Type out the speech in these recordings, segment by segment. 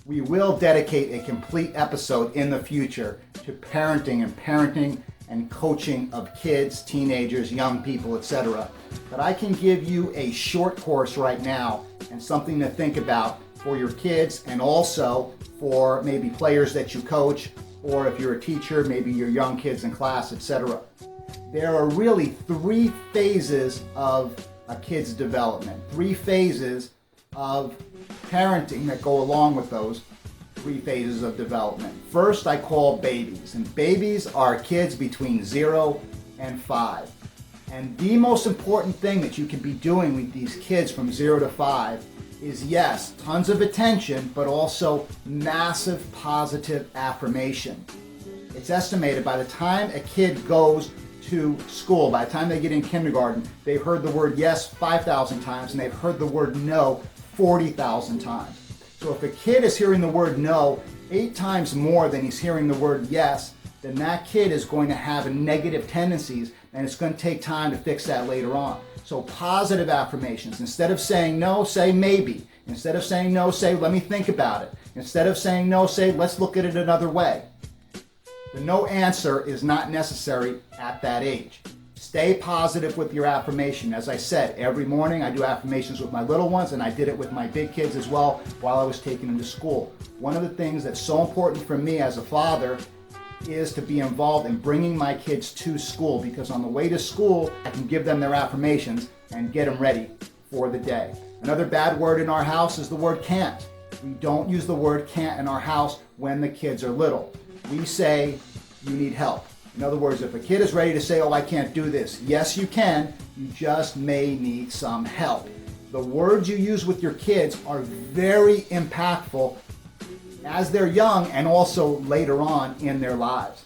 We will dedicate a complete episode in the future to parenting and coaching of kids, teenagers, young people, etc. But I can give you a short course right now and something to think about for your kids and also for maybe players that you coach, or if you're a teacher, maybe your young kids in class, etc. There are really 3 phases of a kid's development, 3 phases of parenting that go along with those 3 phases of development. First, I call babies, and babies are kids between 0 and 5. And the most important thing that you can be doing with these kids from 0 to 5 is, yes, tons of attention, but also massive positive affirmation. It's estimated by the time a kid goes to school, by the time they get in kindergarten, they've heard the word yes 5,000 times and they've heard the word no 40,000 times. So if a kid is hearing the word no 8 times more than he's hearing the word yes, then that kid is going to have negative tendencies, and it's going to take time to fix that later on. So positive affirmations. Instead of saying no, say maybe. Instead of saying no, say let me think about it. Instead of saying no, say let's look at it another way. The no answer is not necessary at that age. Stay positive with your affirmation. As I said, every morning I do affirmations with my little ones, and I did it with my big kids as well while I was taking them to school. One of the things that's so important for me as a father is to be involved in bringing my kids to school, because on the way to school, I can give them their affirmations and get them ready for the day. Another bad word in our house is the word can't. We don't use the word can't in our house when the kids are little. We say, you need help. In other words, if a kid is ready to say, oh, I can't do this, yes, you can. You just may need some help. The words you use with your kids are very impactful as they're young and also later on in their lives.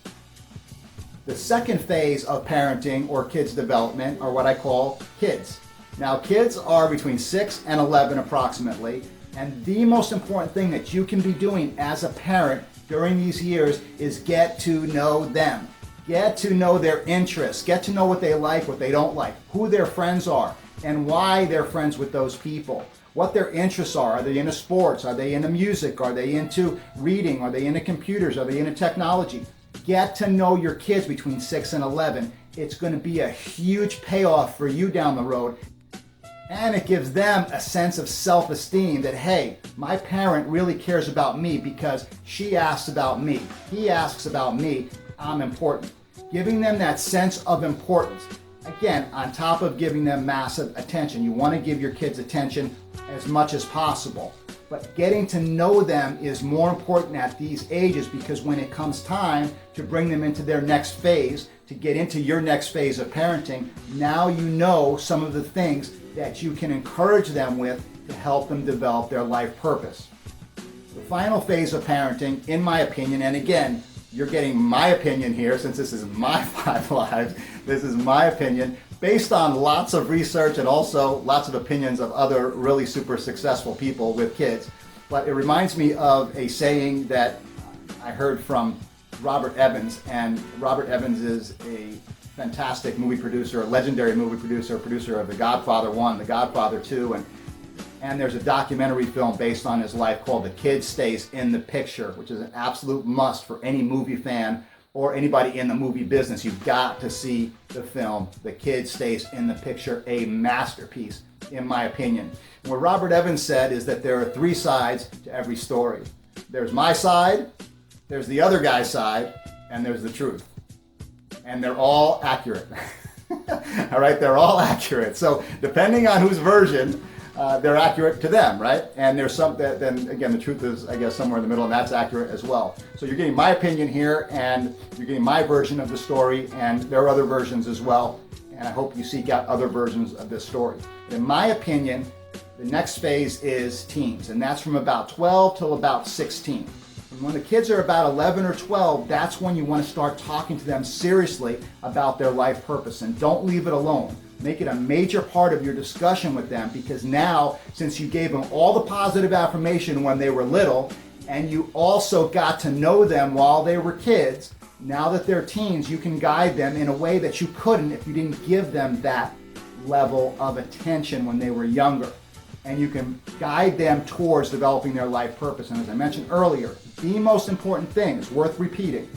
The second phase of parenting or kids development are what I call kids. Now, kids are between 6 and 11 approximately, and the most important thing that you can be doing as a parent during these years is get to know them. Get to know their interests. Get to know what they like, what they don't like, who their friends are, and why they're friends with those people. What their interests are. Are they into sports? Are they into music? Are they into reading? Are they into computers? Are they into technology? Get to know your kids between 6 and 11. It's going to be a huge payoff for you down the road. And it gives them a sense of self-esteem that, hey, my parent really cares about me because she asks about me. He asks about me. I'm important. Giving them that sense of importance. Again, on top of giving them massive attention. You want to give your kids attention as much as possible. But getting to know them is more important at these ages, because when it comes time to bring them into their next phase, to get into your next phase of parenting, now you know some of the things that you can encourage them with to help them develop their life purpose. The final phase of parenting, in my opinion, and again, you're getting my opinion here since this is my 5 lives, this is my opinion, based on lots of research and also lots of opinions of other really super successful people with kids. But it reminds me of a saying that I heard from Robert Evans, and Robert Evans is a fantastic movie producer, a legendary movie producer, producer of The Godfather 1, The Godfather 2, and there's a documentary film based on his life called The Kid Stays in the Picture, which is an absolute must for any movie fan or anybody in the movie business. You've got to see the film The Kid Stays in the Picture, a masterpiece, in my opinion. And what Robert Evans said is that there are 3 sides to every story. There's my side, there's the other guy's side, and there's the truth. And they're all accurate. All right, they're all accurate. So depending on whose version, they're accurate to them, right? And there's some that, then again, the truth is, I guess, somewhere in the middle, and that's accurate as well. So you're getting my opinion here, and you're getting my version of the story, and there are other versions as well. And I hope you seek out other versions of this story. In my opinion, the next phase is teens, and that's from about 12 till about 16. And when the kids are about 11 or 12, that's when you want to start talking to them seriously about their life purpose, and don't leave it alone. Make it a major part of your discussion with them, because now, since you gave them all the positive affirmation when they were little, and you also got to know them while they were kids, now that they're teens, you can guide them in a way that you couldn't if you didn't give them that level of attention when they were younger. and you can guide them towards developing their life purpose. And as I mentioned earlier, the most important thing is worth repeating.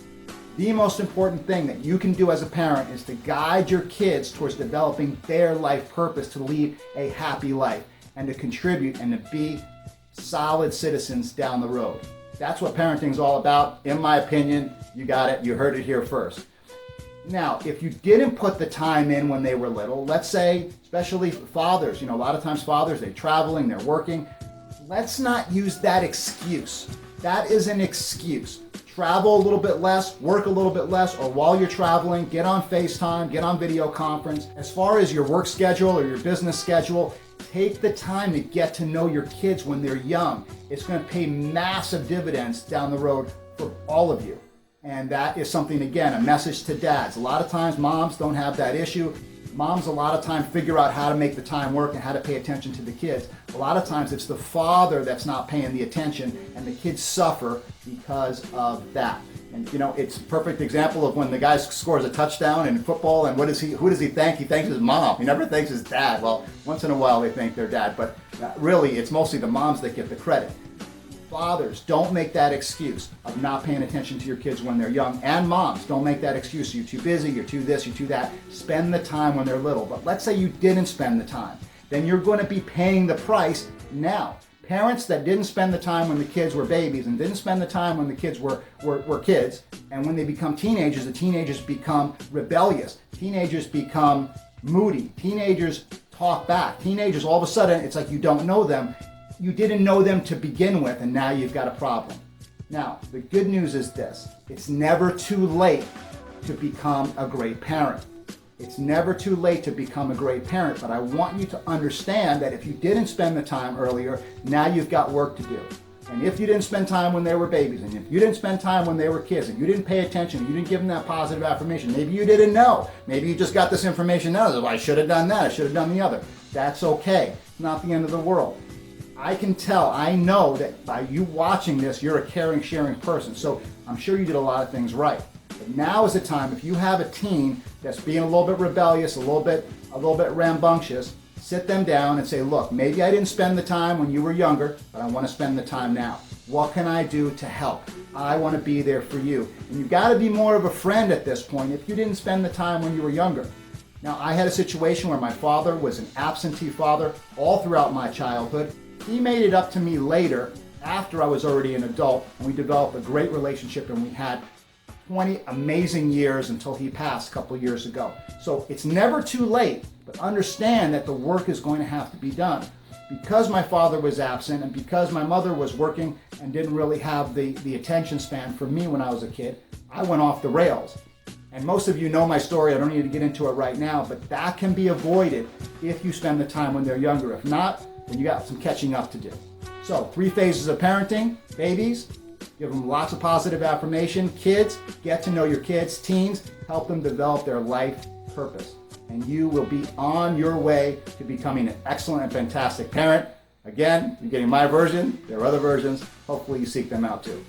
The most important thing that you can do as a parent is to guide your kids towards developing their life purpose to lead a happy life and to contribute and to be solid citizens down the road. That's what parenting is all about. In my opinion, you got it. You heard it here first. Now, if you didn't put the time in when they were little, let's say, especially fathers, a lot of times fathers, they're traveling, they're working. Let's not use that excuse. That is an excuse. Travel a little bit less, work a little bit less, or while you're traveling, get on FaceTime, get on video conference. As far as your work schedule or your business schedule, take the time to get to know your kids when they're young. It's going to pay massive dividends down the road for all of you. And that is something, again, a message to dads. A lot of times moms don't have that issue. Moms a lot of times figure out how to make the time work and how to pay attention to the kids. A lot of times it's the father that's not paying the attention, and the kids suffer because of that. And it's a perfect example of when the guy scores a touchdown in football, and who does he thank? He thanks his mom. He never thanks his dad. Well, once in a while they thank their dad, but really it's mostly the moms that get the credit. Fathers, don't make that excuse of not paying attention to your kids when they're young. And moms, don't make that excuse. You're too busy, you're too this, you're too that. Spend the time when they're little. But let's say you didn't spend the time. Then you're going to be paying the price now. Parents that didn't spend the time when the kids were babies and didn't spend the time when the kids were kids, and when they become teenagers, the teenagers become rebellious. Teenagers become moody. Teenagers talk back. Teenagers, all of a sudden, it's like you don't know them. You didn't know them to begin with, and now you've got a problem. Now, the good news is this. It's never too late to become a great parent. It's never too late to become a great parent, but I want you to understand that if you didn't spend the time earlier, now you've got work to do. And if you didn't spend time when they were babies, and if you didn't spend time when they were kids, and you didn't pay attention, you didn't give them that positive affirmation, maybe you didn't know. Maybe you just got this information now. Well, I should have done that. I should have done the other. That's okay. It's not the end of the world. I can tell, I know that by you watching this, you're a caring, sharing person. So I'm sure you did a lot of things right. But now is the time, if you have a teen that's being a little bit rebellious, a little bit rambunctious, sit them down and say, look, maybe I didn't spend the time when you were younger, but I want to spend the time now. What can I do to help? I want to be there for you. And you've got to be more of a friend at this point if you didn't spend the time when you were younger. Now, I had a situation where my father was an absentee father all throughout my childhood. He made it up to me later, after I was already an adult, and we developed a great relationship, and we had 20 amazing years until he passed a couple of years ago. So it's never too late, but understand that the work is going to have to be done. Because my father was absent, and because my mother was working and didn't really have the attention span for me when I was a kid, I went off the rails. And most of you know my story. I don't need to get into it right now, but that can be avoided if you spend the time when they're younger. If not, then you got some catching up to do. So 3 phases of parenting. Babies, give them lots of positive affirmation. Kids, get to know your kids. Teens, help them develop their life purpose. And you will be on your way to becoming an excellent and fantastic parent. Again, you're getting my version. There are other versions. Hopefully you seek them out too.